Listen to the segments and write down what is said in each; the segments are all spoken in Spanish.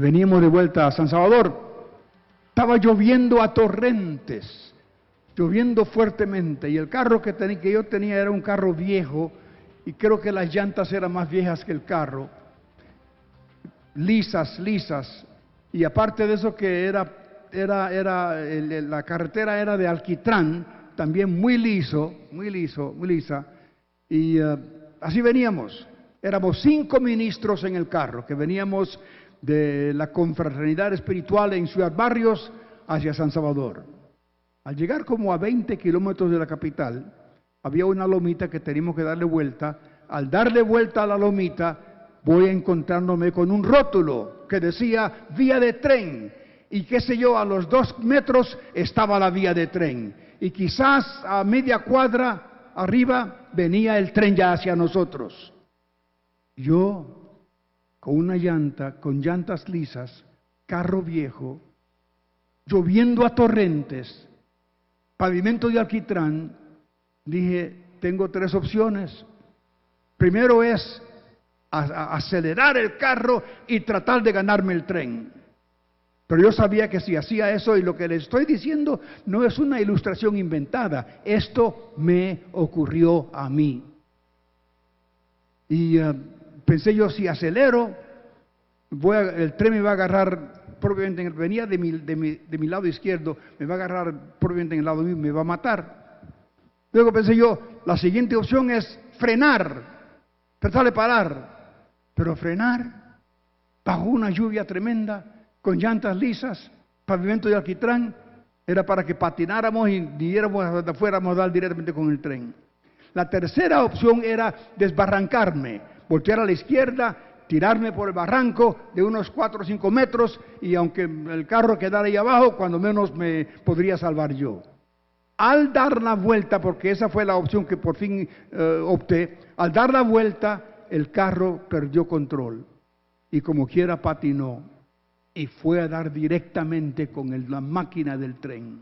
veníamos de vuelta a San Salvador. Estaba lloviendo a torrentes, lloviendo fuertemente, y el carro que yo tenía era un carro viejo, y creo que las llantas eran más viejas que el carro, lisas, y aparte de eso que la carretera era de alquitrán, también muy lisa, y así veníamos. Éramos 5 ministros en el carro, que veníamos de la confraternidad espiritual en Ciudad Barrios hacia San Salvador. Al llegar como a 20 kilómetros de la capital, había una lomita que teníamos que darle vuelta. Al darle vuelta a la lomita, voy encontrándome con un rótulo que decía vía de tren, y qué sé yo, a los 2 metros estaba la vía de tren, y quizás a media cuadra arriba venía el tren ya hacia nosotros. Yo, con llantas lisas, carro viejo, lloviendo a torrentes, pavimento de alquitrán, dije, tengo 3 opciones. Primero es acelerar el carro y tratar de ganarme el tren. Pero yo sabía que si hacía eso, y lo que les estoy diciendo no es una ilustración inventada, esto me ocurrió a mí. Y pensé yo, si acelero, el tren me va a agarrar, probablemente venía de mi lado izquierdo, me va a agarrar probablemente en el lado mío, me va a matar. Luego pensé yo, la siguiente opción es frenar, tratar de parar, pero frenar bajo una lluvia tremenda, con llantas lisas, pavimento de alquitrán, era para que patináramos y fuéramos a dar directamente con el tren. La tercera opción era desbarrancarme, voltear a la izquierda, tirarme por el barranco de unos 4 o 5 metros, y aunque el carro quedara ahí abajo, cuando menos me podría salvar yo. Al dar la vuelta, porque esa fue la opción que por fin opté, al dar la vuelta, el carro perdió control y como quiera patinó y fue a dar directamente con la máquina del tren.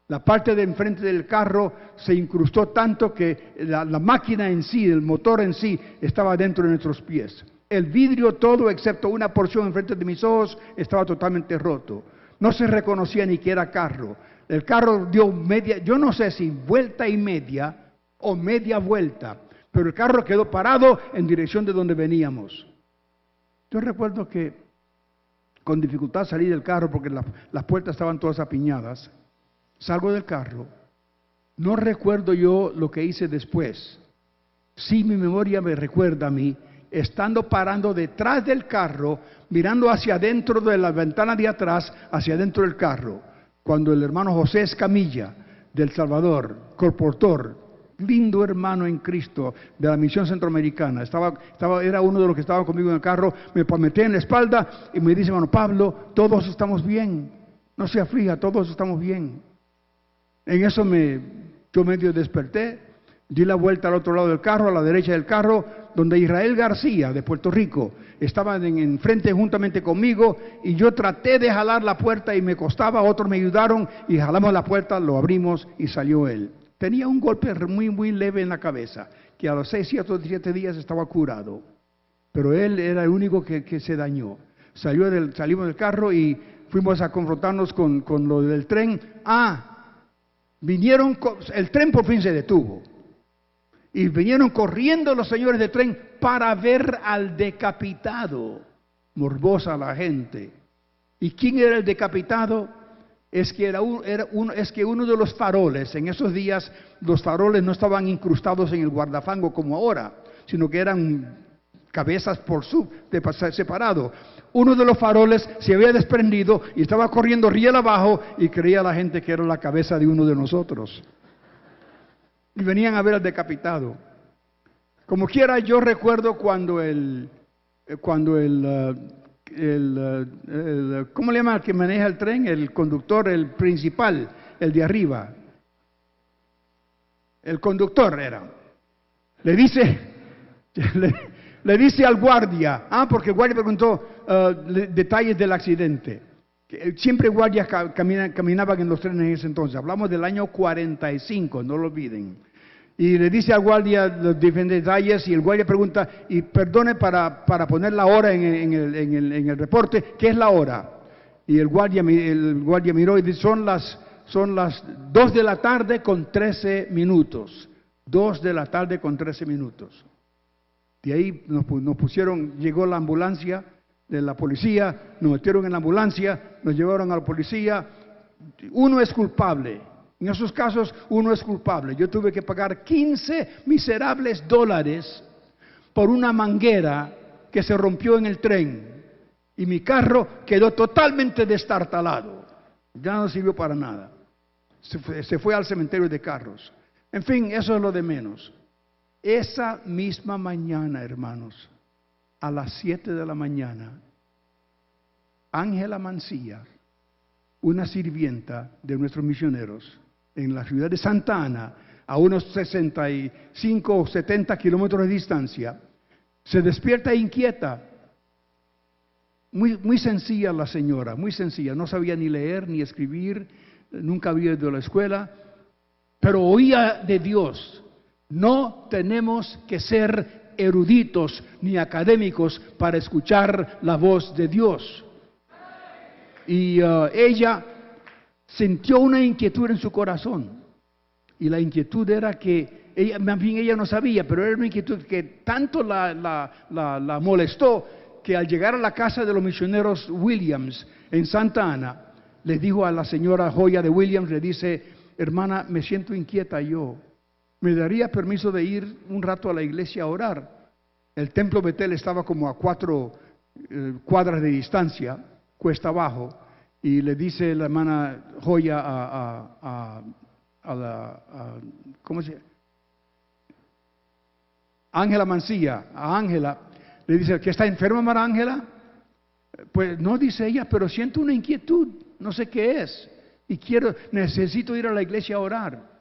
La parte de enfrente del carro se incrustó tanto que la máquina en sí, el motor en sí, estaba dentro de nuestros pies. El vidrio todo, excepto una porción enfrente de mis ojos, estaba totalmente roto. No se reconocía ni que era carro. El carro dio yo no sé si vuelta y media o media vuelta, pero el carro quedó parado en dirección de donde veníamos. Yo recuerdo que con dificultad salí del carro porque las puertas estaban todas apiñadas. Salgo del carro, no recuerdo yo lo que hice después. Sí, mi memoria me recuerda a mí, estando parando detrás del carro, mirando hacia adentro de la ventana de atrás, hacia adentro del carro, cuando el hermano José Escamilla, del Salvador, colportor, lindo hermano en Cristo, de la misión centroamericana, era uno de los que estaba conmigo en el carro, me metí en la espalda y me dice, hermano Pablo, todos estamos bien, no se aflija, todos estamos bien. En eso yo medio desperté, di la vuelta al otro lado del carro, a la derecha del carro, donde Israel García, de Puerto Rico, estaba enfrente juntamente conmigo, y yo traté de jalar la puerta y me costaba, otros me ayudaron y jalamos la puerta, lo abrimos y salió él. Tenía un golpe muy leve en la cabeza, que a los 6 o 7 días estaba curado, pero él era el único que se dañó. Salimos del carro y fuimos a confrontarnos con lo del tren. El tren por fin se detuvo. Y vinieron corriendo los señores del tren para ver al decapitado. Morbosa la gente. ¿Y quién era el decapitado? Es que uno de los faroles, en esos días los faroles no estaban incrustados en el guardafango como ahora, sino que eran cabezas separado. Uno de los faroles se había desprendido y estaba corriendo riel abajo, y creía la gente que era la cabeza de uno de nosotros. Y venían a ver al decapitado. Como quiera, yo recuerdo cuando ¿cómo le llama al que maneja el tren? El conductor, el principal, el de arriba. El conductor era. Le dice al guardia, porque el guardia preguntó detalles del accidente. Siempre guardias caminaban en los trenes en ese entonces. Hablamos del año 45, no lo olviden. Y le dice al guardia los diferentes detalles y el guardia pregunta, y perdone para poner la hora en el reporte, ¿qué es la hora? Y el guardia miró y dice, son las 2 de la tarde con 13 minutos. 2 de la tarde con 13 minutos. De ahí nos pusieron, llegó la ambulancia de la policía, nos metieron en la ambulancia, nos llevaron a la policía. Uno es culpable. En esos casos, uno es culpable. Yo tuve que pagar 15 miserables dólares por una manguera que se rompió en el tren. Y mi carro quedó totalmente destartalado. Ya no sirvió para nada. Se fue al cementerio de carros. En fin, eso es lo de menos. Esa misma mañana, hermanos, a las 7 de la mañana, Ángela Mancilla, una sirvienta de nuestros misioneros, en la ciudad de Santa Ana, a unos 65 o 70 kilómetros de distancia, se despierta inquieta. Muy sencilla la señora, muy sencilla, no sabía ni leer ni escribir, nunca había ido a la escuela, pero oía de Dios. No tenemos que ser eruditos ni académicos para escuchar la voz de Dios. Y ella sintió una inquietud en su corazón. Y la inquietud era que, más bien ella no sabía, pero era una inquietud que tanto la molestó, que al llegar a la casa de los misioneros Williams en Santa Ana, le dijo a la señora Joya de Williams, le dice, hermana, me siento inquieta yo. ¿Me daría permiso de ir un rato a la iglesia a orar? El templo Betel estaba como a 4 cuadras de distancia, cuesta abajo, y le dice la hermana Joya ¿cómo se llama? Ángela Mancilla, a Ángela, le dice, ¿que está enferma, hermana Ángela? Pues no, dice ella, pero siento una inquietud, no sé qué es, y necesito ir a la iglesia a orar.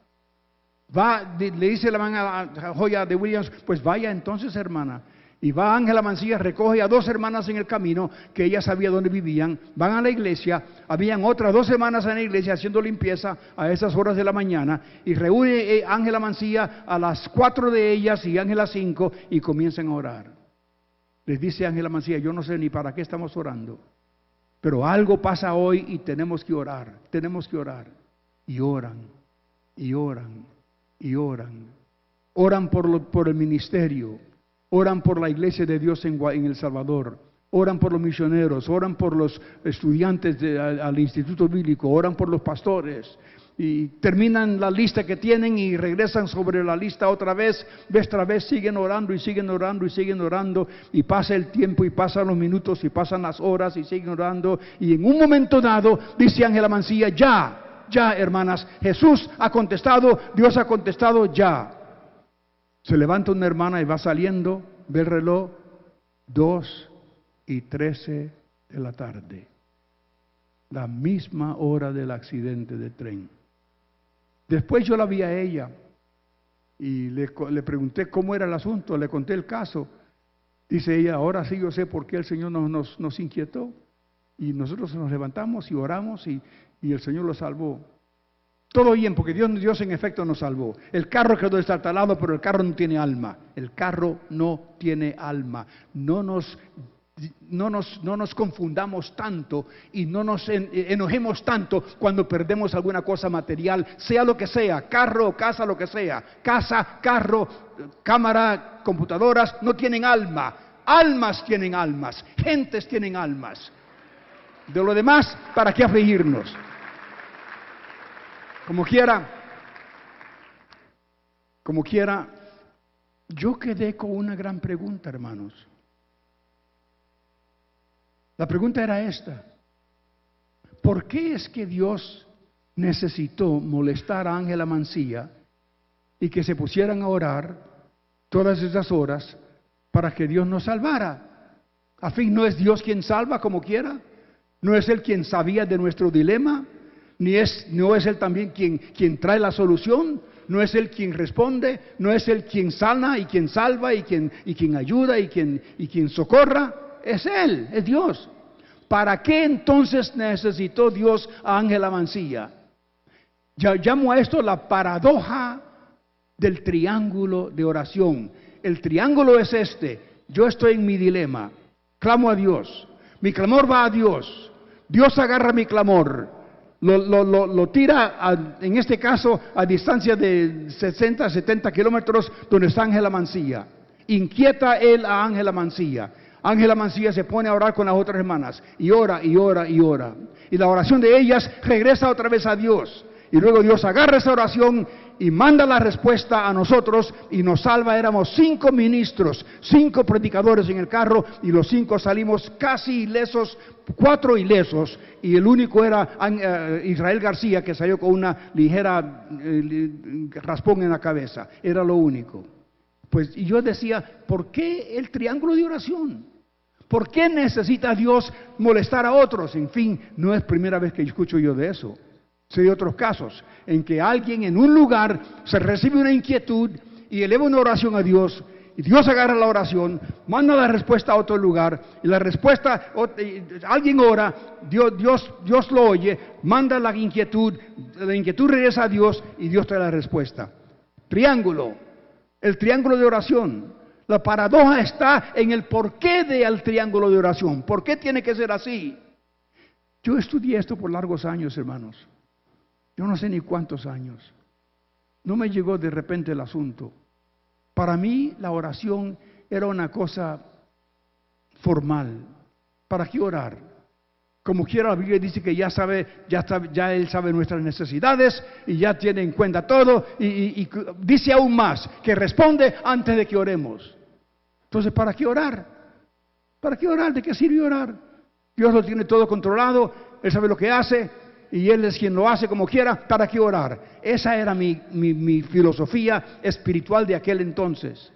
Le dice la hermana Joya de Williams, pues vaya entonces, hermana. Y va Ángela Mancilla, recoge a 2 hermanas en el camino, que ella sabía dónde vivían, van a la iglesia, habían otras 2 hermanas en la iglesia haciendo limpieza a esas horas de la mañana, y reúne Ángela Mancilla a las 4 de ellas y Ángela 5, y comienzan a orar. Les dice Ángela Mancilla, yo no sé ni para qué estamos orando, pero algo pasa hoy y tenemos que orar. Y oran, y oran, y oran. Oran por el ministerio, oran por la iglesia de Dios en El Salvador, oran por los misioneros, oran por los estudiantes al instituto bíblico, oran por los pastores. Y terminan la lista que tienen y regresan sobre la lista otra vez siguen orando y siguen orando y siguen orando, y pasa el tiempo y pasan los minutos y pasan las horas y siguen orando, y en un momento dado dice Ángela Mancilla, ya hermanas, Jesús ha contestado, Dios ha contestado, ya. Se levanta una hermana y va saliendo, ve el reloj, 2:13 de la tarde, la misma hora del accidente de tren. Después yo la vi a ella y le pregunté cómo era el asunto, le conté el caso. Dice ella, ahora sí yo sé por qué el Señor nos inquietó. Y nosotros nos levantamos y oramos y el Señor lo salvó. Todo bien, porque Dios en efecto nos salvó. El carro quedó destartalado, pero el carro no tiene alma. El carro no tiene alma. No nos confundamos tanto y no nos enojemos tanto cuando perdemos alguna cosa material, sea lo que sea, carro o casa, lo que sea. Casa, carro, cámara, computadoras, no tienen alma. Almas tienen almas, gentes tienen almas. De lo demás, ¿para qué afligirnos? Como quiera, yo quedé con una gran pregunta, hermanos. La pregunta era esta: ¿por qué es que Dios necesitó molestar a Ángela Mancilla y que se pusieran a orar todas esas horas para que Dios nos salvara? A fin, ¿no es Dios quien salva como quiera? ¿No es Él quien sabía de nuestro dilema? ¿No es Él también quien trae la solución? ¿No es Él quien responde? ¿No es Él quien sana y quien salva y quien ayuda y quien socorra? Es Él, es Dios. ¿Para qué entonces necesitó Dios a Ángela Mancilla? Llamo a esto la paradoja del triángulo de oración. El triángulo es este. Yo estoy en mi dilema. Clamo a Dios. Mi clamor va a Dios. Dios agarra mi clamor. Lo tira, en este caso, a distancia de 60, 70 kilómetros, donde está Ángela Mancilla. Inquieta él a Ángela Mancilla. Ángela Mancilla se pone a orar con las otras hermanas. Y ora, y ora, y ora. Y la oración de ellas regresa otra vez a Dios. Y luego Dios agarra esa oración y manda la respuesta a nosotros y nos salva. Éramos 5 ministros, 5 predicadores en el carro y los 5 salimos casi ilesos, 4 ilesos, y el único era Israel García, que salió con una ligera raspón en la cabeza. Era lo único. Pues, y yo decía, ¿por qué el triángulo de oración? ¿Por qué necesita Dios molestar a otros? En fin, no es primera vez que escucho yo de eso. Sé de otros casos en que alguien en un lugar se recibe una inquietud y eleva una oración a Dios, y Dios agarra la oración, manda la respuesta a otro lugar, y la respuesta, alguien ora, Dios lo oye, manda la inquietud regresa a Dios y Dios trae la respuesta. Triángulo, el triángulo de oración. La paradoja está en el porqué del triángulo de oración. ¿Por qué tiene que ser así? Yo estudié esto por largos años, hermanos. Yo no sé ni cuántos años. No me llegó de repente el asunto. Para mí la oración era una cosa formal. ¿Para qué orar? Como quiera, la Biblia dice que ya Él sabe nuestras necesidades y ya tiene en cuenta todo, y dice aún más, que responde antes de que oremos. Entonces, ¿para qué orar? ¿Para qué orar? ¿De qué sirve orar? Dios lo tiene todo controlado, Él sabe lo que hace, y Él es quien lo hace como quiera. ¿Para qué orar? Esa era mi filosofía espiritual de aquel entonces.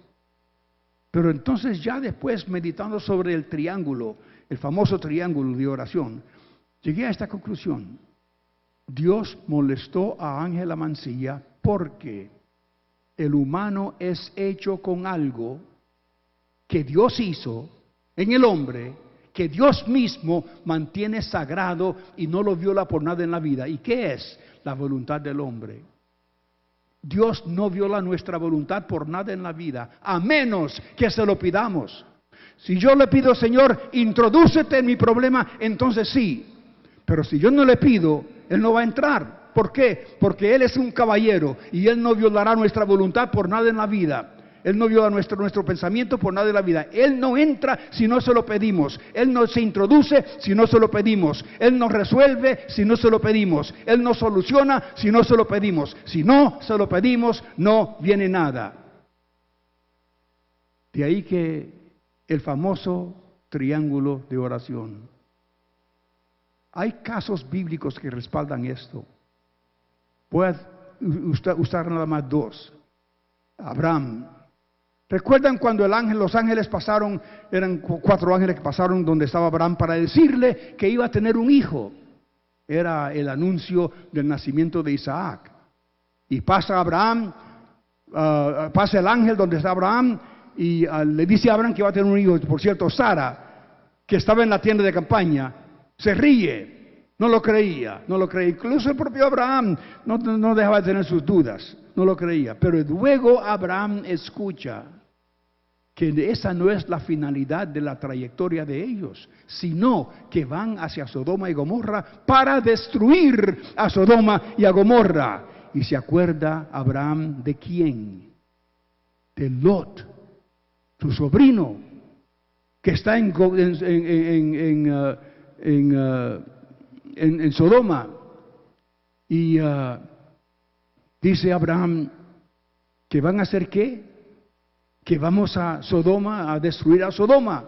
Pero entonces, ya después, meditando sobre el triángulo, el famoso triángulo de oración, llegué a esta conclusión. Dios molestó a Ángela Mancilla porque el humano es hecho con algo que Dios hizo en el hombre, que Dios mismo mantiene sagrado y no lo viola por nada en la vida. ¿Y qué es? La voluntad del hombre. Dios no viola nuestra voluntad por nada en la vida, a menos que se lo pidamos. Si yo le pido, Señor, introdúcete en mi problema, entonces sí. Pero si yo no le pido, Él no va a entrar. ¿Por qué? Porque Él es un caballero y Él no violará nuestra voluntad por nada en la vida. Él no viola nuestro pensamiento por nada en la vida. Él no entra si no se lo pedimos. Él no se introduce si no se lo pedimos. Él no resuelve si no se lo pedimos. Él no soluciona si no se lo pedimos. Si no se lo pedimos, no viene nada. De ahí que el famoso triángulo de oración. Hay casos bíblicos que respaldan esto. Voy a usar nada más 2. Abraham. ¿Recuerdan cuando los ángeles pasaron? Eran 4 ángeles que pasaron donde estaba Abraham para decirle que iba a tener un hijo. Era el anuncio del nacimiento de Isaac. Y pasa Abraham, pasa el ángel donde está Abraham, y le dice a Abraham que va a tener un hijo. Por cierto, Sara, que estaba en la tienda de campaña, se ríe, no lo creía. Incluso el propio Abraham no dejaba de tener sus dudas, no lo creía. Pero luego Abraham escucha que esa no es la finalidad de la trayectoria de ellos, sino que van hacia Sodoma y Gomorra para destruir a Sodoma y a Gomorra. Y se acuerda Abraham de quién, de Lot, su sobrino, que está en Sodoma. Y dice Abraham que van a hacer ¿qué? Que vamos a Sodoma, a destruir a Sodoma.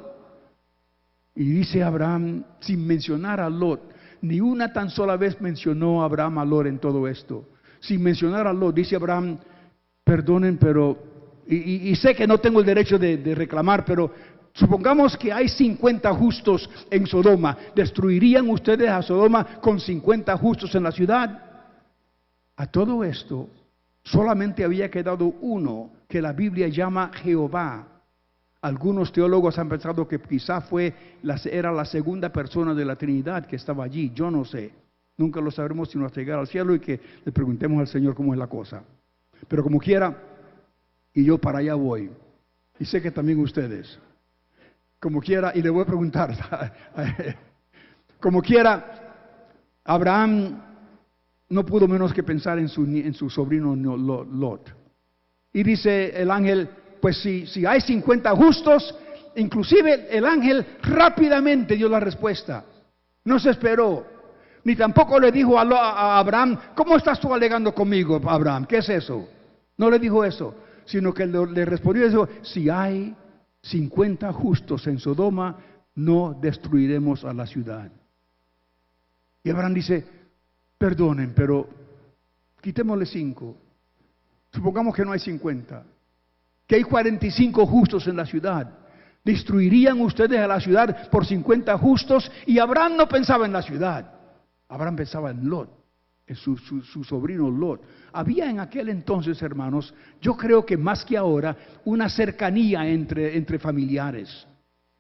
Y dice Abraham, sin mencionar a Lot, ni una tan sola vez mencionó Abraham a Lot en todo esto. Sin mencionar a Lot, dice Abraham, perdonen, pero, y sé que no tengo el derecho de reclamar, pero supongamos que hay 50 justos en Sodoma. ¿Destruirían ustedes a Sodoma con 50 justos en la ciudad? A todo esto, solamente había quedado uno que la Biblia llama Jehová. Algunos teólogos han pensado que quizá era la segunda persona de la Trinidad que estaba allí. Yo no sé. Nunca lo sabremos sino hasta llegar al cielo y que le preguntemos al Señor cómo es la cosa. Pero como quiera, y yo para allá voy. Y sé que también ustedes. Como quiera, y le voy a preguntar, como quiera, Abraham no pudo menos que pensar en su sobrino Lot. Y dice el ángel, pues si hay 50 justos, inclusive el ángel rápidamente dio la respuesta. No se esperó, ni tampoco le dijo a Abraham, ¿cómo estás tú alegando conmigo, Abraham? ¿Qué es eso? No le dijo eso, sino que le respondió eso, si hay 50 justos en Sodoma, no destruiremos a la ciudad. Y Abraham dice, perdonen, pero quitémosle 5. Supongamos que no hay 50, que hay 45 justos en la ciudad. ¿Destruirían ustedes a la ciudad por 50 justos? Y Abraham no pensaba en la ciudad. Abraham pensaba en Lot, en su sobrino Lot. Había en aquel entonces, hermanos, yo creo que más que ahora, una cercanía entre familiares.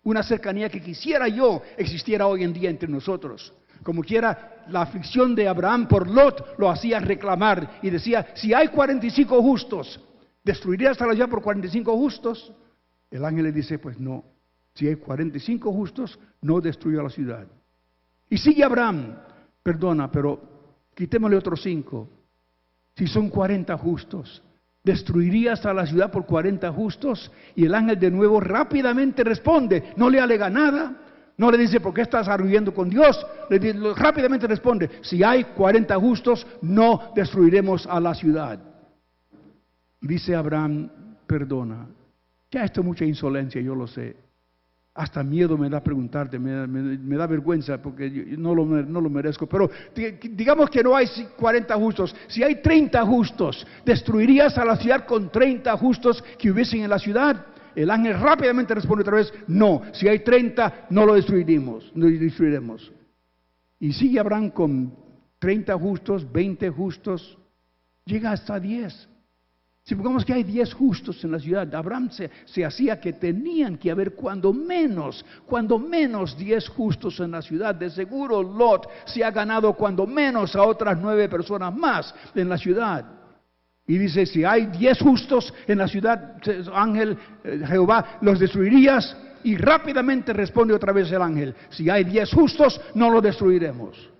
Una cercanía que quisiera yo existiera hoy en día entre nosotros. Como quiera, la aflicción de Abraham por Lot lo hacía reclamar y decía, si hay 45 justos, ¿destruirías a la ciudad por 45 justos? El ángel le dice, pues no, si hay 45 justos, no destruyó la ciudad. Y sigue Abraham, perdona, pero quitémosle otros 5. Si son 40 justos, ¿destruirías a la ciudad por 40 justos? Y el ángel de nuevo rápidamente responde, no le alega nada. No le dice, ¿por qué estás arguyendo con Dios? Rápidamente responde, si hay 40 justos, no destruiremos a la ciudad. Y dice Abraham, perdona. Ya esto es mucha insolencia, yo lo sé. Hasta miedo me da preguntarte, me da vergüenza porque yo no lo merezco. Pero digamos que no hay 40 justos. Si hay 30 justos, ¿destruirías a la ciudad con 30 justos que hubiesen en la ciudad? El ángel rápidamente responde otra vez, no, si hay 30 no lo destruiremos. Y sigue Abraham con 30 justos, 20 justos, llega hasta 10. Si supongamos que hay 10 justos en la ciudad, Abraham se hacía que tenían que haber cuando menos 10 justos en la ciudad. De seguro Lot se ha ganado cuando menos a otras 9 personas más en la ciudad. Y dice, si hay 10 justos en la ciudad, ángel Jehová, ¿los destruirías? Y rápidamente responde otra vez el ángel, si hay 10 justos, no los destruiremos.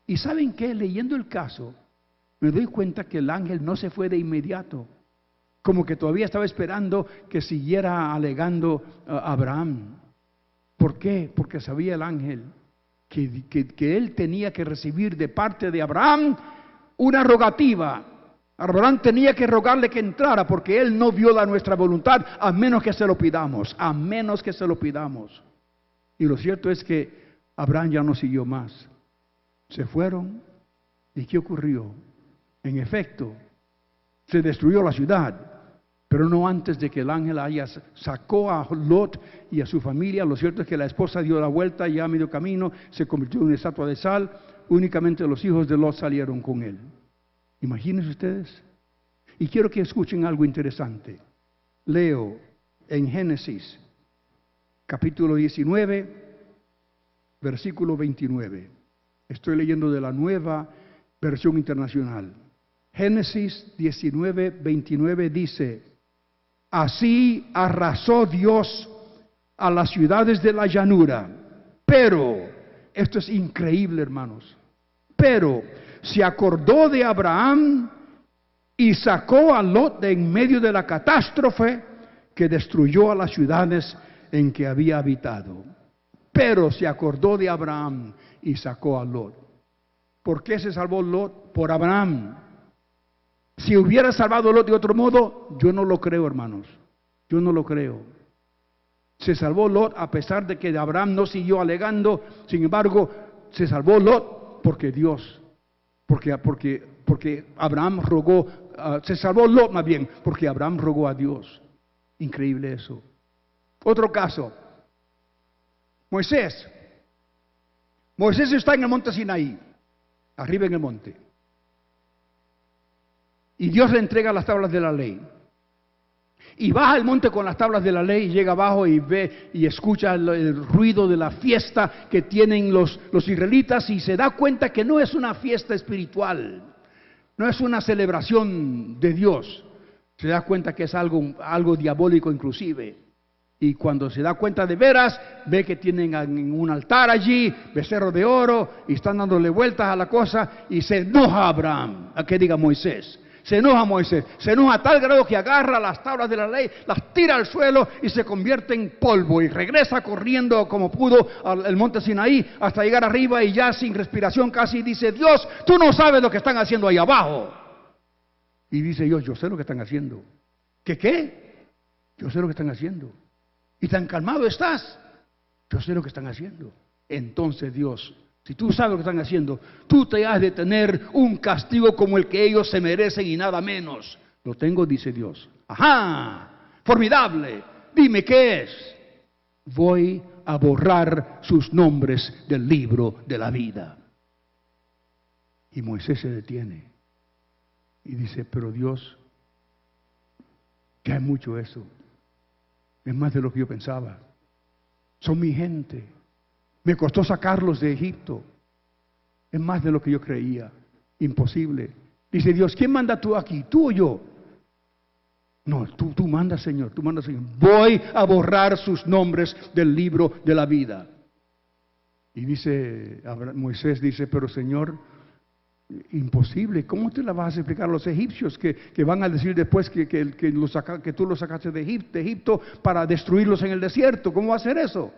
Y ¿saben qué? Leyendo el caso, me doy cuenta que el ángel no se fue de inmediato, como que todavía estaba esperando que siguiera alegando a Abraham. ¿Por qué? Porque sabía el ángel que él tenía que recibir de parte de Abraham una rogativa. Abraham tenía que rogarle que entrara porque él no viola nuestra voluntad a menos que se lo pidamos, Y lo cierto es que Abraham ya no siguió más. Se fueron. ¿Y qué ocurrió? En efecto, se destruyó la ciudad, pero no antes de que el ángel sacó a Lot y a su familia. Lo cierto es que la esposa dio la vuelta ya a medio camino, se convirtió en una estatua de sal. Únicamente los hijos de Lot salieron con él. Imagínense ustedes. Y quiero que escuchen algo interesante. Leo en Génesis, capítulo 19, versículo 29. Estoy leyendo de la Nueva Versión Internacional. Génesis 19, 29 dice, así arrasó Dios a las ciudades de la llanura, pero, esto es increíble, hermanos, pero se acordó de Abraham y sacó a Lot de en medio de la catástrofe que destruyó a las ciudades en que había habitado. Pero se acordó de Abraham y sacó a Lot. ¿Por qué se salvó Lot? Por Abraham. Si hubiera salvado Lot de otro modo, yo no lo creo, hermanos. Yo no lo creo. Se salvó Lot a pesar de que Abraham no siguió alegando. Sin embargo, se salvó Lot porque Dios. Porque Abraham rogó, se salvó Lot más bien, porque Abraham rogó a Dios. Increíble eso. Otro caso. Moisés está en el monte Sinaí, arriba en el monte. Y Dios le entrega las tablas de la ley. Y baja el monte con las tablas de la ley y llega abajo y ve y escucha el ruido de la fiesta que tienen los israelitas y se da cuenta que no es una fiesta espiritual, no es una celebración de Dios, se da cuenta que es algo diabólico inclusive. Y cuando se da cuenta de veras, ve que tienen un altar allí, becerro de oro, y están dándole vueltas a la cosa, y se enoja Abraham, a que diga Moisés. Se enoja Moisés, se enoja a tal grado que agarra las tablas de la ley, las tira al suelo y se convierte en polvo y regresa corriendo como pudo al monte Sinaí hasta llegar arriba y ya sin respiración casi dice: Dios, tú no sabes lo que están haciendo ahí abajo. Y dice Dios: yo sé lo que están haciendo. ¿Qué? Yo sé lo que están haciendo. Y tan calmado estás. Yo sé lo que están haciendo. Entonces Dios, si tú sabes lo que están haciendo, tú te has de tener un castigo como el que ellos se merecen y nada menos. Lo tengo, dice Dios. Ajá, formidable. Dime qué es. Voy a borrar sus nombres del libro de la vida. Y Moisés se detiene y dice: pero Dios, que hay mucho eso. Es más de lo que yo pensaba. Son mi gente. Me costó sacarlos de Egipto. Es más de lo que yo creía. Imposible. Dice Dios: ¿quién manda tú aquí? ¿Tú o yo? No, tú mandas, Señor. Tú mandas, Señor. Voy a borrar sus nombres del libro de la vida. Y dice Moisés, dice: pero Señor, imposible. ¿Cómo te la vas a explicar a los egipcios que van a decir después que tú los sacaste de Egipto para destruirlos en el desierto? ¿Cómo va a hacer eso?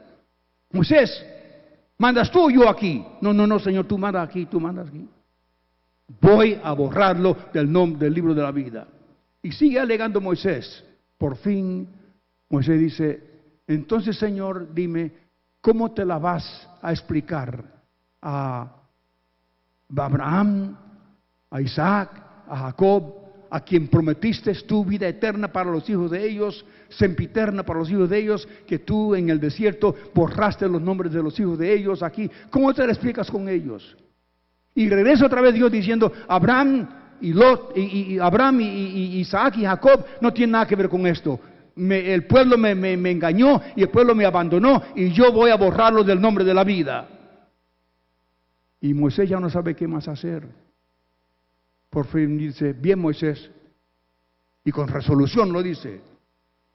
Moisés, ¿mandas tú o yo aquí? No, Señor, tú mandas aquí, tú mandas aquí. Voy a borrarlo del libro de la vida. Y sigue alegando Moisés. Por fin Moisés dice: entonces, Señor, dime, ¿cómo te la vas a explicar a Abraham, a Isaac, a Jacob, a quien prometiste tu vida eterna para los hijos de ellos, sempiterna para los hijos de ellos, que tú en el desierto borraste los nombres de los hijos de ellos aquí? ¿Cómo te lo explicas con ellos? Y regresa otra vez Dios diciendo: Abraham y Lot, y Abraham y Isaac y Jacob no tienen nada que ver con esto. El pueblo me engañó y el pueblo me abandonó y yo voy a borrarlo del nombre de la vida. Y Moisés ya no sabe qué más hacer. Por fin dice: bien, Moisés. Y con resolución lo dice: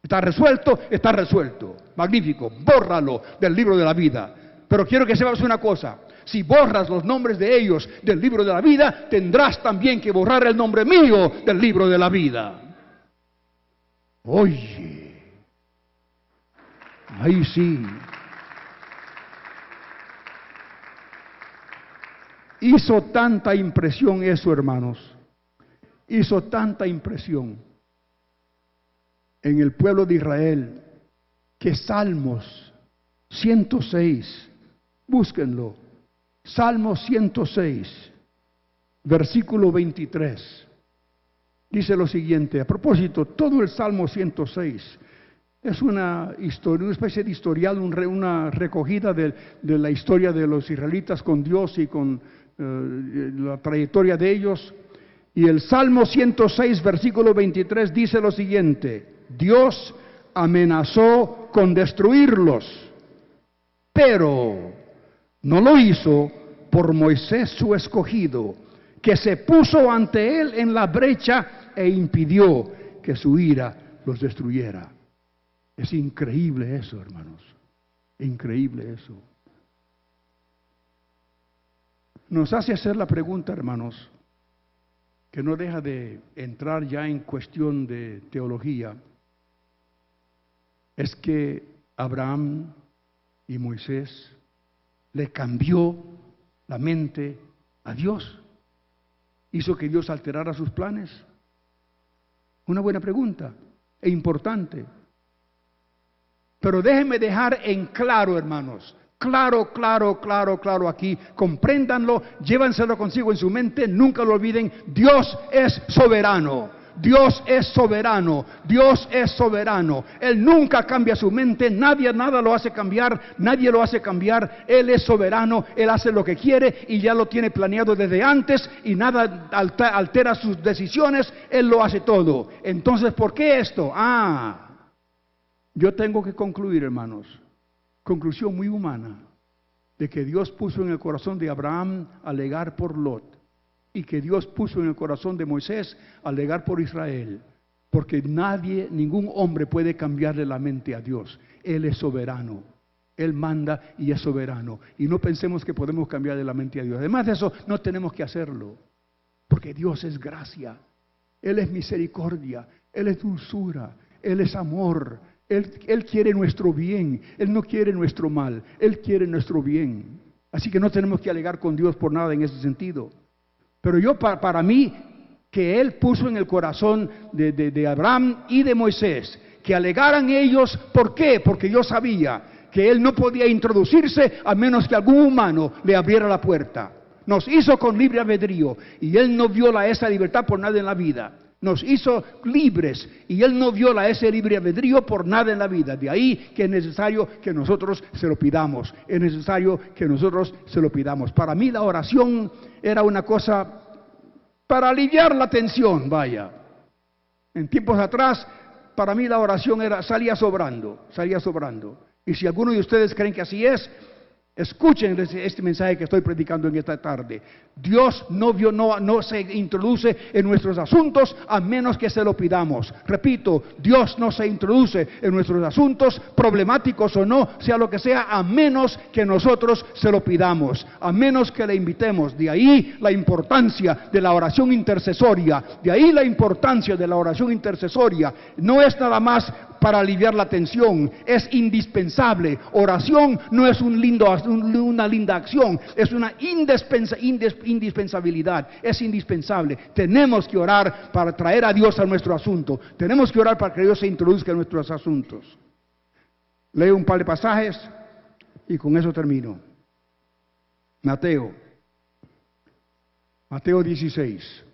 está resuelto, está resuelto. Magnífico, bórralo del libro de la vida. Pero quiero que sepas una cosa: si borras los nombres de ellos del libro de la vida, tendrás también que borrar el nombre mío del libro de la vida. Oye, ahí sí. Hizo tanta impresión eso, hermanos. Hizo tanta impresión en el pueblo de Israel que Salmos 106, búsquenlo, Salmos 106, versículo 23, dice lo siguiente. A propósito, todo el Salmo 106 es una historia, una especie de historial, una recogida de la historia de los israelitas con Dios y con la trayectoria de ellos. Y el Salmo 106, versículo 23 dice lo siguiente: Dios amenazó con destruirlos, pero no lo hizo por Moisés su escogido, que se puso ante él en la brecha e impidió que su ira los destruyera. Es increíble eso, hermanos. Increíble eso. Nos hace hacer la pregunta, hermanos, que no deja de entrar ya en cuestión de teología. Es que Abraham y Moisés le cambió la mente a Dios. ¿Hizo que Dios alterara sus planes? Una buena pregunta e importante. Pero déjenme dejar en claro, hermanos, claro aquí, compréndanlo, llévanselo consigo en su mente, nunca lo olviden: Dios es soberano. Dios es soberano, Dios es soberano. Él nunca cambia su mente, nada lo hace cambiar, nadie lo hace cambiar. Él es soberano, Él hace lo que quiere y ya lo tiene planeado desde antes y nada altera sus decisiones, Él lo hace todo. Entonces, ¿por qué esto? Yo tengo que concluir, hermanos, conclusión muy humana, de que Dios puso en el corazón de Abraham alegar por Lot, y que Dios puso en el corazón de Moisés alegar por Israel. Porque nadie, ningún hombre puede cambiarle la mente a Dios. Él es soberano. Él manda y es soberano. Y no pensemos que podemos cambiarle la mente a Dios. Además de eso, no tenemos que hacerlo. Porque Dios es gracia. Él es misericordia. Él es dulzura. Él es amor. Él quiere nuestro bien. Él no quiere nuestro mal. Él quiere nuestro bien. Así que no tenemos que alegar con Dios por nada en ese sentido. Pero para mí, que Él puso en el corazón de Abraham y de Moisés, que alegaran ellos, ¿por qué? Porque yo sabía que Él no podía introducirse a menos que algún humano le abriera la puerta. Nos hizo con libre albedrío y Él no viola esa libertad por nada en la vida. Nos hizo libres y Él no viola ese libre albedrío por nada en la vida. De ahí que es necesario que nosotros se lo pidamos. Es necesario que nosotros se lo pidamos. Para mí la oración era una cosa para aliviar la tensión, vaya. En tiempos atrás, para mí la oración salía sobrando. Y si alguno de ustedes creen que así es, escuchen este mensaje que estoy predicando en esta tarde. Dios no se introduce en nuestros asuntos a menos que se lo pidamos. Repito, Dios no se introduce en nuestros asuntos, problemáticos o no, sea lo que sea, a menos que nosotros se lo pidamos, a menos que le invitemos. De ahí la importancia de la oración intercesoria. No es nada más para aliviar la tensión, es indispensable. Oración no es una linda acción, es una indispensabilidad, es indispensable. Tenemos que orar para traer a Dios a nuestro asunto, tenemos que orar para que Dios se introduzca en nuestros asuntos. Leo un par de pasajes y con eso termino. Mateo 16.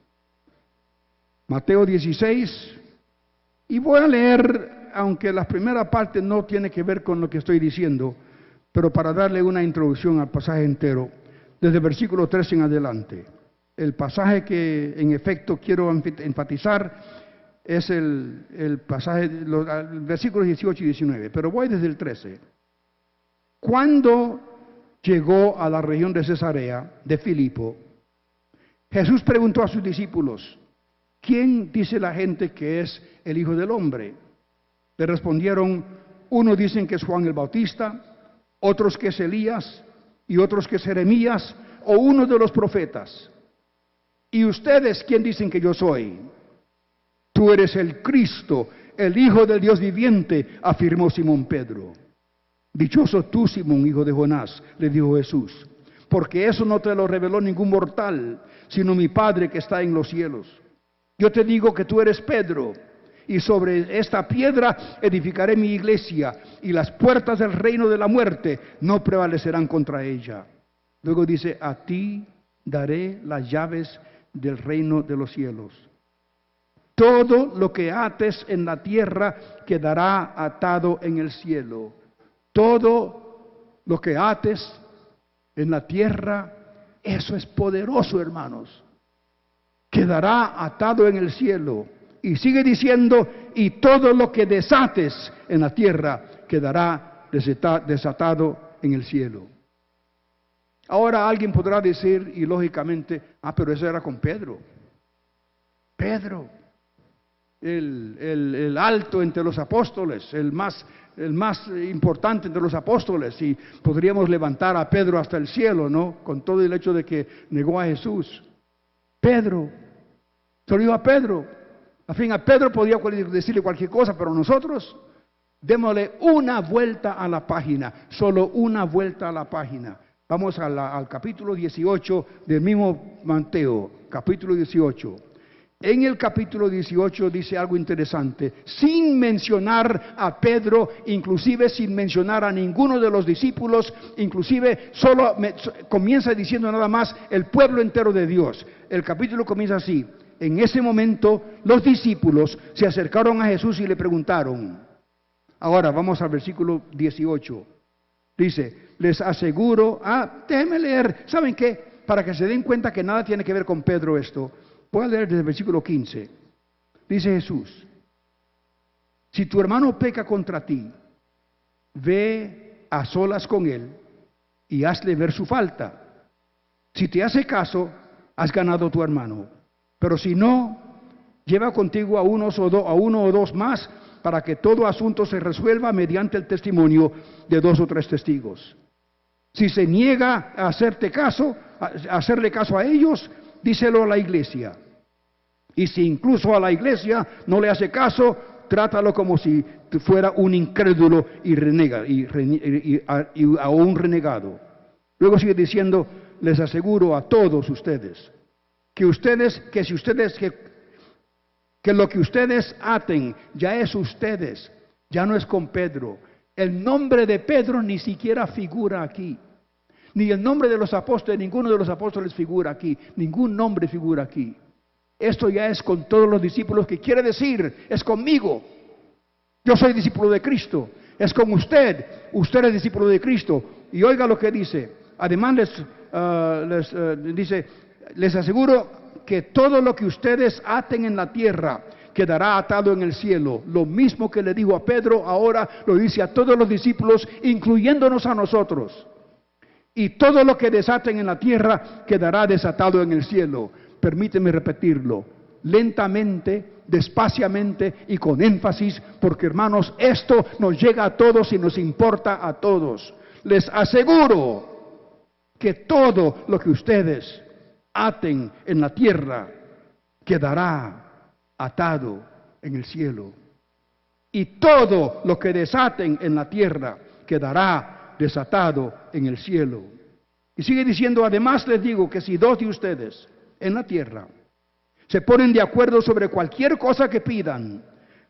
Mateo 16, y voy a leer, aunque la primera parte no tiene que ver con lo que estoy diciendo, pero para darle una introducción al pasaje entero, desde el versículo 13 en adelante. El pasaje que en efecto quiero enfatizar es el pasaje, los versículos 18 y 19, pero voy desde el 13. Cuando llegó a la región de Cesarea de Filipo, Jesús preguntó a sus discípulos: ¿quién dice la gente que es el Hijo del Hombre? Le respondieron: unos dicen que es Juan el Bautista, otros que es Elías, y otros que es Jeremías, o uno de los profetas. ¿Y ustedes quién dicen que yo soy? Tú eres el Cristo, el Hijo del Dios viviente, afirmó Simón Pedro. Dichoso tú, Simón, hijo de Jonás, le dijo Jesús, porque eso no te lo reveló ningún mortal, sino mi Padre que está en los cielos. Yo te digo que tú eres Pedro, y sobre esta piedra edificaré mi iglesia, y las puertas del reino de la muerte no prevalecerán contra ella. Luego dice: a ti daré las llaves del reino de los cielos. Todo lo que ates en la tierra quedará atado en el cielo. Todo lo que ates en la tierra, eso es poderoso, hermanos. Quedará atado en el cielo. Y sigue diciendo: y todo lo que desates en la tierra quedará desatado en el cielo. Ahora alguien podrá decir, y lógicamente, pero eso era con Pedro. Pedro, el alto entre los apóstoles, el más importante entre los apóstoles, y podríamos levantar a Pedro hasta el cielo, ¿no? Con todo el hecho de que negó a Jesús. Pedro, se lo dijo a Pedro. A fin, a Pedro podía decirle cualquier cosa, pero nosotros, démosle una vuelta a la página, solo una vuelta a la página. Vamos al capítulo 18 del mismo Mateo, capítulo 18. En el capítulo 18 dice algo interesante, sin mencionar a Pedro, inclusive sin mencionar a ninguno de los discípulos, inclusive comienza diciendo nada más el pueblo entero de Dios. El capítulo comienza así: en ese momento los discípulos se acercaron a Jesús y le preguntaron. Ahora vamos al versículo 18. Dice: les aseguro, déjenme leer, ¿saben qué? Para que se den cuenta que nada tiene que ver con Pedro esto. Voy a leer desde el versículo 15. Dice Jesús: si tu hermano peca contra ti, ve a solas con él y hazle ver su falta. Si te hace caso, has ganado a tu hermano. Pero si no, Lleva contigo a uno o dos más, para que todo asunto se resuelva mediante el testimonio de 2 o 3 testigos. Si se niega a hacerle caso a ellos, díselo a la iglesia. Y si incluso a la iglesia no le hace caso, trátalo como si fuera un incrédulo o un renegado. Luego sigue diciendo, les aseguro a todos ustedes, que lo que ustedes aten ya es ustedes, ya no es con Pedro. El nombre de Pedro ni siquiera figura aquí. Ni el nombre de los apóstoles, ninguno de los apóstoles figura aquí. Ningún nombre figura aquí. Esto ya es con todos los discípulos, que quiere decir, es conmigo. Yo soy discípulo de Cristo. Es con usted. Usted es discípulo de Cristo. Y oiga lo que dice. Además les aseguro que todo lo que ustedes aten en la tierra quedará atado en el cielo. Lo mismo que le dijo a Pedro, ahora lo dice a todos los discípulos, incluyéndonos a nosotros. Y todo lo que desaten en la tierra quedará desatado en el cielo. Permíteme repetirlo, lentamente, despaciamente y con énfasis, porque hermanos, esto nos llega a todos y nos importa a todos. Les aseguro que todo lo que ustedes aten en la tierra quedará atado en el cielo. Y todo lo que desaten en la tierra quedará desatado en el cielo. Y sigue diciendo, además les digo que si 2 de ustedes en la tierra se ponen de acuerdo sobre cualquier cosa que pidan,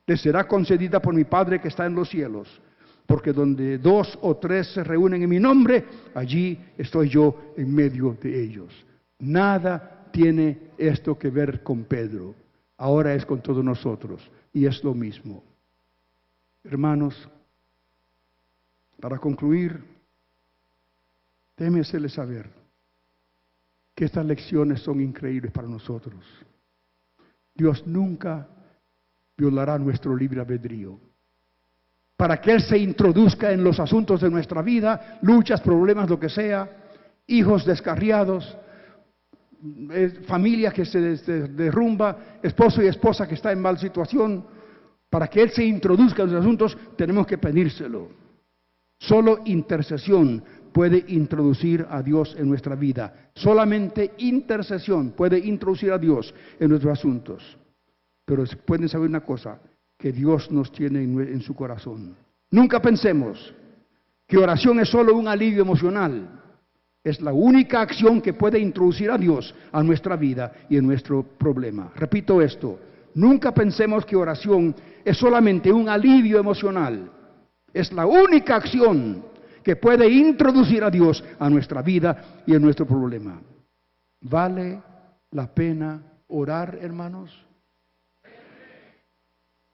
les será concedida por mi Padre que está en los cielos. Porque donde 2 o 3 se reúnen en mi nombre, allí estoy yo en medio de ellos. Nada tiene esto que ver con Pedro. Ahora es con todos nosotros. Y es lo mismo. Hermanos, para concluir, déjenme hacerles saber que estas lecciones son increíbles para nosotros. Dios nunca violará nuestro libre albedrío. Para que Él se introduzca en los asuntos de nuestra vida, luchas, problemas, lo que sea, hijos descarriados, familia que se derrumba, esposo y esposa que está en mal situación, para que Él se introduzca en los asuntos, tenemos que pedírselo. Solo intercesión puede introducir a Dios en nuestra vida. Solamente intercesión puede introducir a Dios en nuestros asuntos. Pero pueden saber una cosa, que Dios nos tiene en su corazón. Nunca pensemos que oración es solo un alivio emocional. Es la única acción que puede introducir a Dios a nuestra vida y en nuestro problema. Repito esto, nunca pensemos que oración es solamente un alivio emocional. Es la única acción que puede introducir a Dios a nuestra vida y en nuestro problema. ¿Vale la pena orar, hermanos?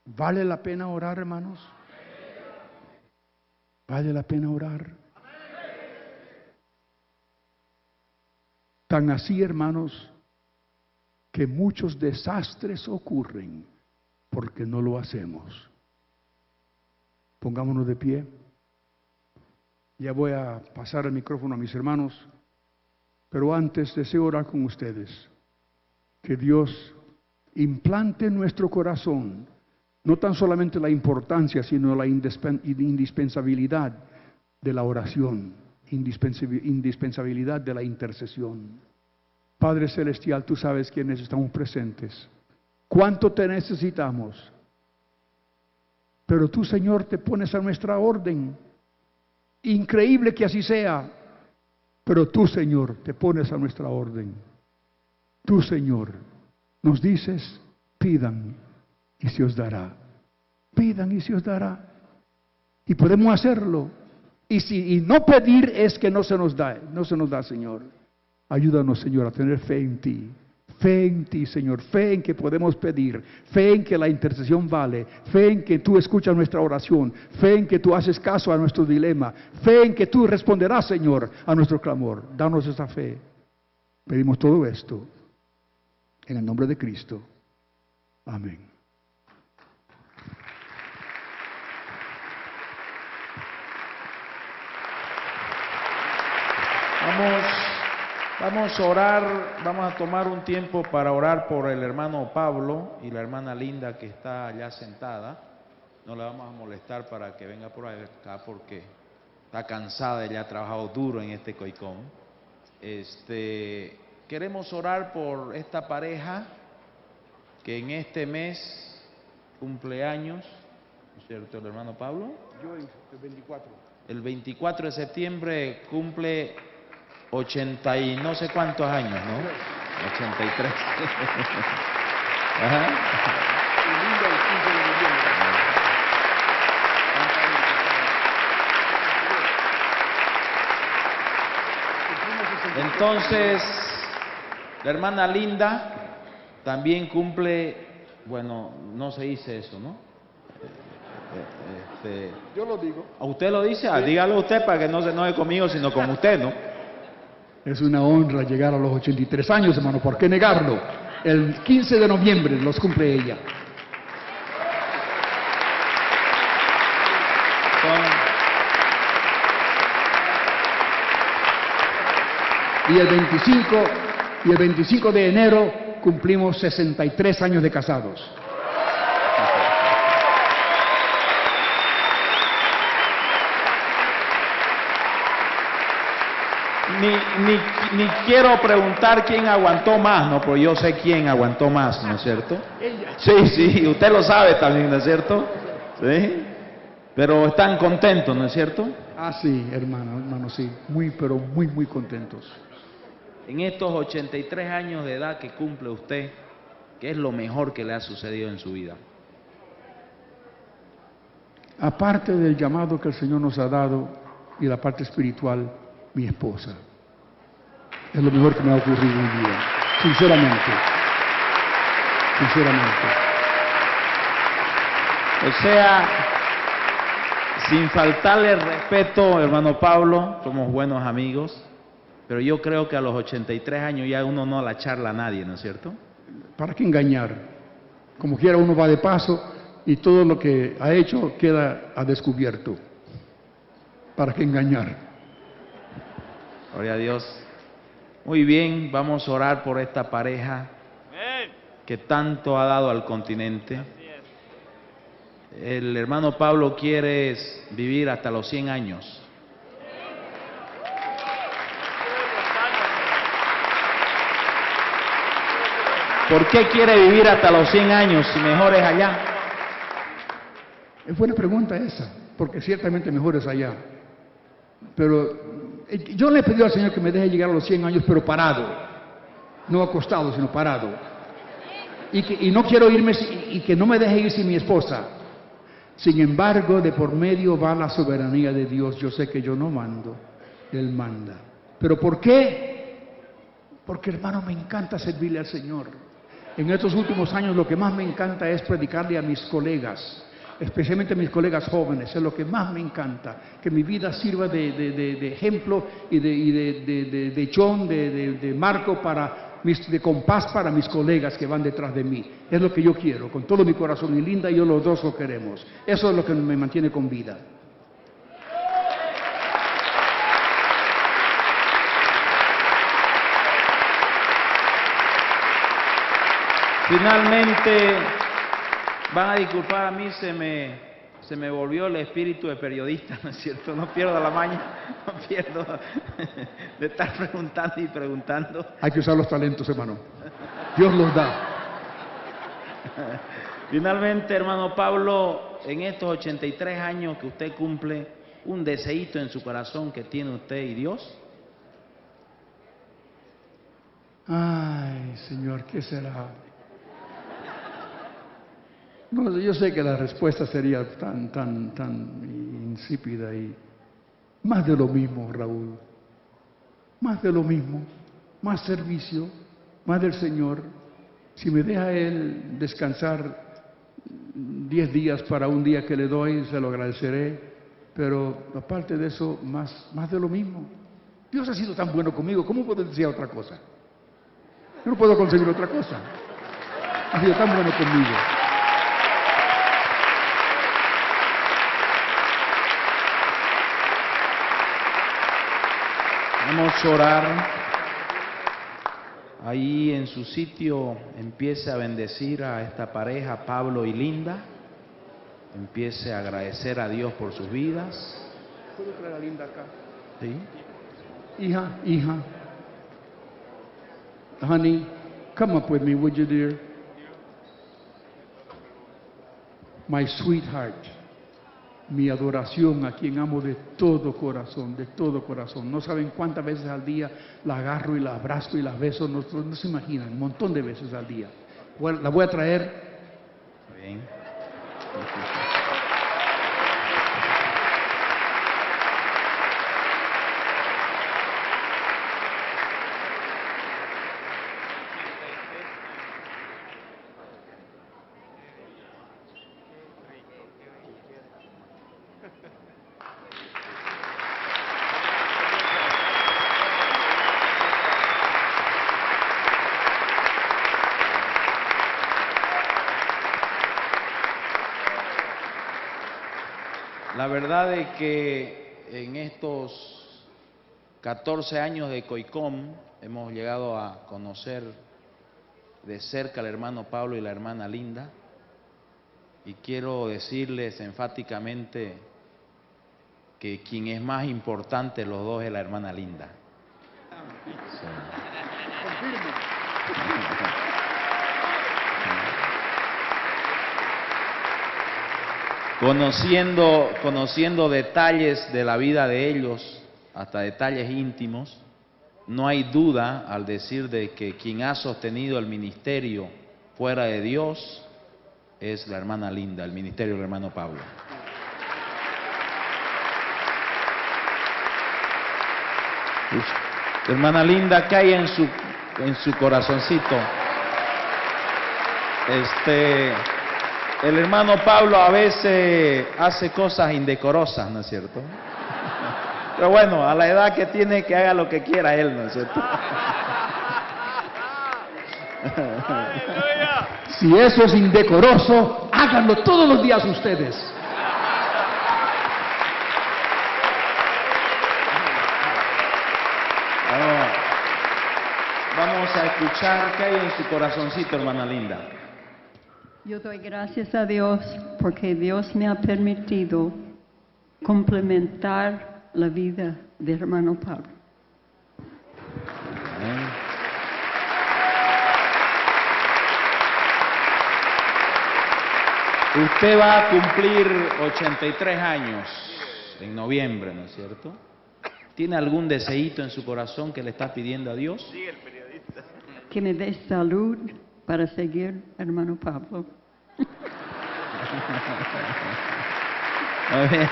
¿Vale la pena orar, hermanos? ¿Vale la pena orar? Tan así, hermanos, que muchos desastres ocurren porque no lo hacemos. Pongámonos de pie. Ya voy a pasar el micrófono a mis hermanos, pero antes deseo orar con ustedes. Que Dios implante en nuestro corazón no tan solamente la importancia, sino la indispensabilidad de la oración, indispensabilidad de la intercesión. Padre Celestial, tú sabes quiénes estamos presentes, cuánto te necesitamos, pero tú, Señor, te pones a nuestra orden. Increíble que así sea, pero tú, Señor, te pones a nuestra orden. Tú, Señor, nos dices, pidan y se os dará. Pidan y se os dará. Y podemos hacerlo. Y no pedir es que no se nos da, Señor. Ayúdanos, Señor, a tener fe en ti, Señor, fe en que podemos pedir, fe en que la intercesión vale, fe en que tú escuchas nuestra oración, fe en que tú haces caso a nuestro dilema, fe en que tú responderás, Señor, a nuestro clamor. Danos esa fe. Pedimos todo esto en el nombre de Cristo. Amén. Vamos a orar, vamos a tomar un tiempo para orar por el hermano Pablo y la hermana Linda que está allá sentada. No le vamos a molestar para que venga por acá porque está cansada, ella ha trabajado duro en este COICOM. Queremos orar por esta pareja que en este mes cumpleaños, ¿no es cierto, el hermano Pablo? Yo el 24. El 24 de septiembre cumple 80 y no sé cuántos años, ¿no? 83. Ajá. Y Linda el 15 de noviembre. Entonces, la hermana Linda también cumple, bueno, no se dice eso, ¿no? Yo lo digo. ¿A usted lo dice? Ah, dígalo usted para que no se enoje conmigo, sino con usted, ¿no? Es una honra llegar a los 83 años, hermano. ¿Por qué negarlo? El 15 de noviembre los cumple ella. Y el 25 de enero cumplimos 63 años de casados. Ni quiero preguntar quién aguantó más, ¿no? Porque yo sé quién aguantó más, ¿no es cierto? Ella. Sí, usted lo sabe también, ¿no es cierto? Sí. Pero están contentos, ¿no es cierto? Ah, sí, hermano, sí. Pero muy contentos. En estos 83 años de edad que cumple usted, ¿qué es lo mejor que le ha sucedido en su vida? Aparte del llamado que el Señor nos ha dado y la parte espiritual, mi esposa. Es lo mejor que me ha ocurrido en mi vida. Sinceramente. O sea, sin faltarle respeto, hermano Pablo, somos buenos amigos, pero yo creo que a los 83 años ya uno no la charla a nadie, ¿no es cierto? ¿Para qué engañar? Como quiera uno va de paso y todo lo que ha hecho queda a descubierto. ¿Para qué engañar? Gloria a Dios. Muy bien, vamos a orar por esta pareja que tanto ha dado al continente. El hermano Pablo quiere vivir hasta los 100 años. ¿Por qué quiere vivir hasta los 100 años si mejor es allá? Es buena pregunta esa, porque ciertamente mejor es allá. Pero yo le he pedido al Señor que me deje llegar a los 100 años, pero parado. No acostado, sino parado. Y no quiero irme, y que no me deje ir sin mi esposa. Sin embargo, de por medio va la soberanía de Dios. Yo sé que yo no mando, Él manda. ¿Pero por qué? Porque, hermano, me encanta servirle al Señor. En estos últimos años lo que más me encanta es predicarle a mis colegas, especialmente a mis colegas jóvenes. Es lo que más me encanta, que mi vida sirva de ejemplo y de chón, de marco de compás para mis colegas que van detrás de mí. Es lo que yo quiero, con todo mi corazón. Y Linda y yo los dos lo queremos. Eso es lo que me mantiene con vida. Finalmente, van a disculpar, a mí se me volvió el espíritu de periodista, ¿no es cierto? No pierdo la maña, no pierdo de estar preguntando y preguntando. Hay que usar los talentos, hermano. Dios los da. Finalmente, hermano Pablo, en estos 83 años que usted cumple, un deseíto en su corazón que tiene usted y Dios. Ay, Señor, ¿qué será? No, yo sé que la respuesta sería tan insípida y más de lo mismo, Raúl. Más de lo mismo, más servicio, más del Señor. Si me deja Él descansar 10 días para un día que le doy, se lo agradeceré. Pero aparte de eso, más de lo mismo. Dios ha sido tan bueno conmigo, ¿cómo puedo decir otra cosa? Yo no puedo conseguir otra cosa. Ha sido tan bueno conmigo. Vamos a orar. ahí en su sitio empiece a bendecir a esta pareja, Pablo y Linda. Empiece a agradecer a Dios por sus vidas. ¿Puedo traer a Linda acá? ¿Sí? Hija. Honey, come up with me, would you, dear? My sweetheart. Mi adoración, a quien amo de todo corazón, de todo corazón. No saben cuántas veces al día la agarro y la abrazo y la beso, no se imaginan, un montón de veces al día. La voy a traer. Bien. La verdad es que en estos 14 años de COICOM hemos llegado a conocer de cerca al hermano Pablo y la hermana Linda, y quiero decirles enfáticamente que quien es más importante de los dos es la hermana Linda. Sí. Conociendo detalles de la vida de ellos, hasta detalles íntimos, no hay duda al decir de que quien ha sostenido el ministerio fuera de Dios es la hermana Linda, el ministerio del hermano Pablo. Hermana Linda, ¿qué hay en su corazoncito? El hermano Pablo a veces hace cosas indecorosas, ¿no es cierto? Pero bueno, a la edad que tiene, que haga lo que quiera él, ¿no es cierto? Si eso es indecoroso, háganlo todos los días ustedes. Vamos a escuchar qué hay en su corazoncito, hermana Linda. Yo doy gracias a Dios porque Dios me ha permitido complementar la vida del hermano Pablo. Amén. Usted va a cumplir 83 años en noviembre, ¿no es cierto? ¿Tiene algún deseíto en su corazón que le está pidiendo a Dios? Sí, el periodista. Que me dé salud para seguir, hermano Pablo. Muy bien.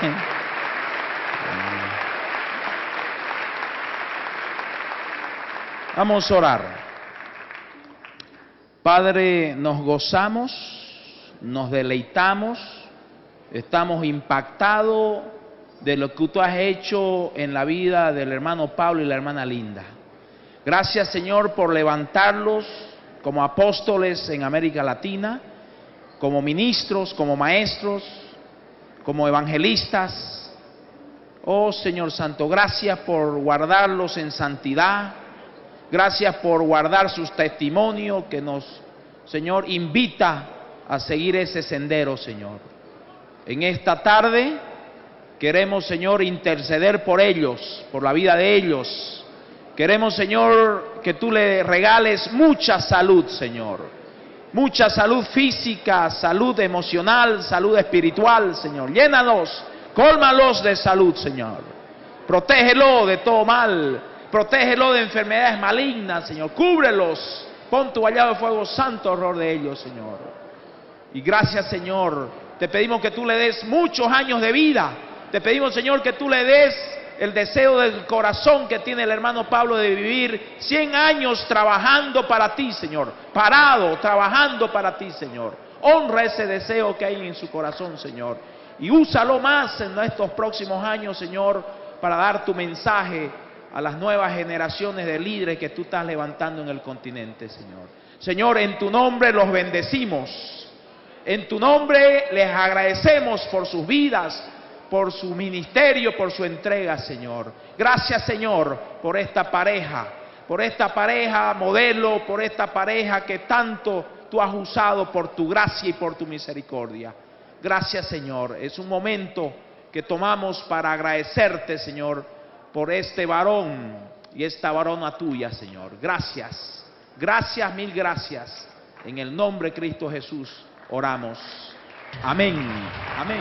Vamos a orar. Padre, nos gozamos, nos deleitamos, estamos impactados de lo que tú has hecho en la vida del hermano Pablo y la hermana Linda. Gracias, Señor, por levantarlos como apóstoles en América Latina, como ministros, como maestros, como evangelistas. Oh Señor Santo, gracias por guardarlos en santidad, gracias por guardar sus testimonios que nos, Señor, invita a seguir ese sendero, Señor. En esta tarde queremos, Señor, interceder por ellos, por la vida de ellos. Queremos, Señor, que tú le regales mucha salud, Señor. Mucha salud física, salud emocional, salud espiritual, Señor. Llénalos, cólmalos de salud, Señor. Protégelo de todo mal. Protégelo de enfermedades malignas, Señor. Cúbrelos. Pon tu vallado de fuego santo alrededor de ellos, Señor. Y gracias, Señor. Te pedimos que tú le des muchos años de vida. Te pedimos, Señor, que tú le des el deseo del corazón que tiene el hermano Pablo de vivir 100 años trabajando para ti, Señor. Parado, trabajando para ti, Señor. Honra ese deseo que hay en su corazón, Señor. Y úsalo más en estos próximos años, Señor, para dar tu mensaje a las nuevas generaciones de líderes que tú estás levantando en el continente, Señor. Señor, en tu nombre los bendecimos. En tu nombre les agradecemos por sus vidas, por su ministerio, por su entrega, Señor. Gracias, Señor, por esta pareja, por esta pareja modelo, por esta pareja que tanto tú has usado por tu gracia y por tu misericordia. Gracias, Señor. Es un momento que tomamos para agradecerte, Señor, por este varón y esta varona tuya, Señor. Gracias. Gracias, mil gracias. En el nombre de Cristo Jesús oramos. Amén. Amén.